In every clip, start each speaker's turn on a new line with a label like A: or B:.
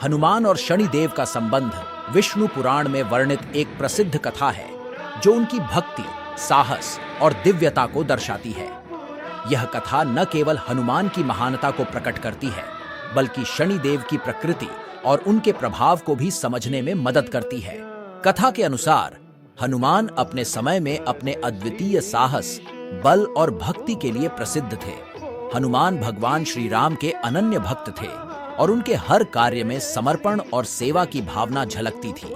A: हनुमान और शनिदेव का संबंध विष्णु पुराण में वर्णित एक प्रसिद्ध कथा है जो उनकी भक्ति, साहस और दिव्यता को दर्शाती है। यह कथा न केवल हनुमान की महानता को प्रकट करती है, बल्कि शनिदेव की प्रकृति और उनके प्रभाव को भी समझने में मदद करती है। कथा के अनुसार हनुमान अपने समय में अपने अद्वितीय साहस, बल और भक्ति के लिए प्रसिद्ध थे। हनुमान भगवान श्री राम के अनन्य भक्त थे और उनके हर कार्य में समर्पण और सेवा की भावना झलकती थी।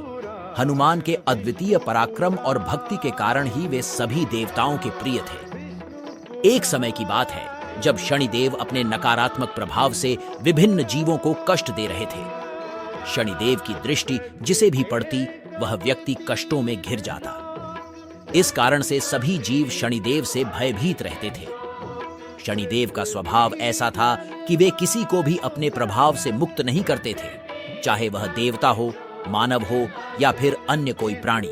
A: हनुमान के अद्वितीय पराक्रम और भक्ति के कारण ही वे सभी देवताओं के प्रिय थे। एक समय की बात है जब शनिदेव अपने नकारात्मक प्रभाव से विभिन्न जीवों को कष्ट दे रहे थे। शनिदेव की दृष्टि जिसे भी पड़ती वह व्यक्ति कष्टों में घिर जाता। इस कारण से सभी जीव शनिदेव से भयभीत रहते थे। शनिदेव का स्वभाव ऐसा था कि वे किसी को भी अपने प्रभाव से मुक्त नहीं करते थे, चाहे वह देवता हो, मानव हो या फिर अन्य कोई प्राणी।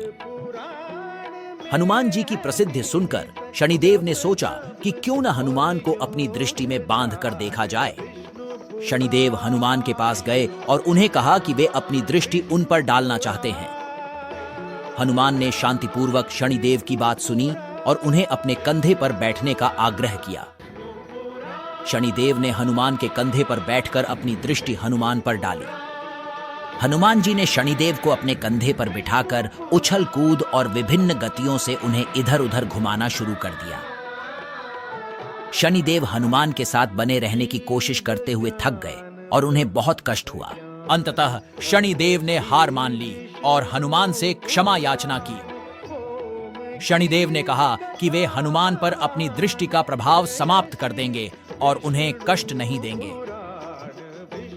A: हनुमान जी की प्रसिद्धि सुनकर शनिदेव ने सोचा कि क्यों न हनुमान को अपनी दृष्टि में बांध कर देखा जाए। शनिदेव हनुमान के पास गए और उन्हें कहा कि वे अपनी दृष्टि उन पर डालना चाहते हैं। हनुमान ने शांतिपूर्वक शनिदेव की बात सुनी और उन्हें अपने कंधे पर बैठने का आग्रह किया। शनिदेव ने हनुमान के कंधे पर बैठकर अपनी दृष्टि हनुमान पर डाली। हनुमान जी ने शनिदेव को अपने कंधे पर बिठाकर उछल कूद और विभिन्न गतियों से उन्हें इधर उधर घुमाना शुरू कर दिया। शनिदेव हनुमान के साथ बने रहने की कोशिश करते हुए थक गए और उन्हें बहुत कष्ट हुआ। अंततः शनिदेव ने हार मान ली और हनुमान से क्षमा याचना की। शनिदेव ने कहा कि वे हनुमान पर अपनी दृष्टि का प्रभाव समाप्त कर देंगे और उन्हें कष्ट नहीं देंगे।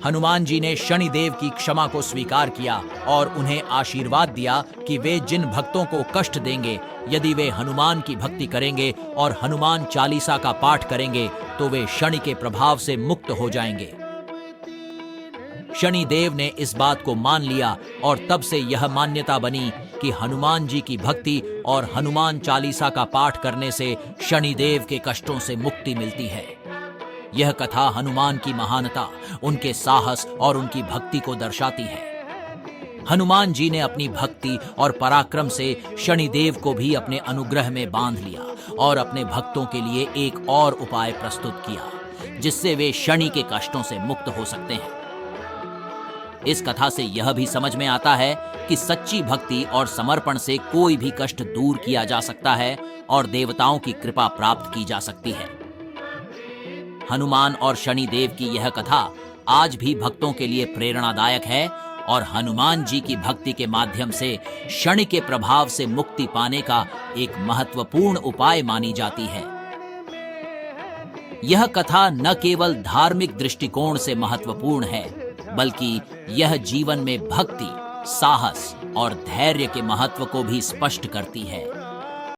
A: हनुमान जी ने शनिदेव की क्षमा को स्वीकार किया और उन्हें आशीर्वाद दिया कि वे जिन भक्तों को कष्ट देंगे, यदि वे हनुमान की भक्ति करेंगे और हनुमान चालीसा का पाठ करेंगे तो वे शनि के प्रभाव से मुक्त हो जाएंगे। शनिदेव ने इस बात को मान लिया और तब से यह मान्यता बनी कि हनुमान जी की भक्ति और हनुमान चालीसा का पाठ करने से शनिदेव के कष्टों से मुक्ति मिलती है। यह कथा हनुमान की महानता, उनके साहस और उनकी भक्ति को दर्शाती है। हनुमान जी ने अपनी भक्ति और पराक्रम से शनिदेव को भी अपने अनुग्रह में बांध लिया और अपने भक्तों के लिए एक और उपाय प्रस्तुत किया जिससे वे शनि के कष्टों से मुक्त हो सकते हैं। इस कथा से यह भी समझ में आता है कि सच्ची भक्ति और समर्पण से कोई भी कष्ट दूर किया जा सकता है और देवताओं की कृपा प्राप्त की जा सकती है। हनुमान और शनिदेव की यह कथा आज भी भक्तों के लिए प्रेरणादायक है और हनुमान जी की भक्ति के माध्यम से शनि के प्रभाव से मुक्ति पाने का एक महत्वपूर्ण उपाय मानी जाती है। यह कथा न केवल धार्मिक दृष्टिकोण से महत्वपूर्ण है, बल्कि यह जीवन में भक्ति, साहस और धैर्य के महत्व को भी स्पष्ट करती है।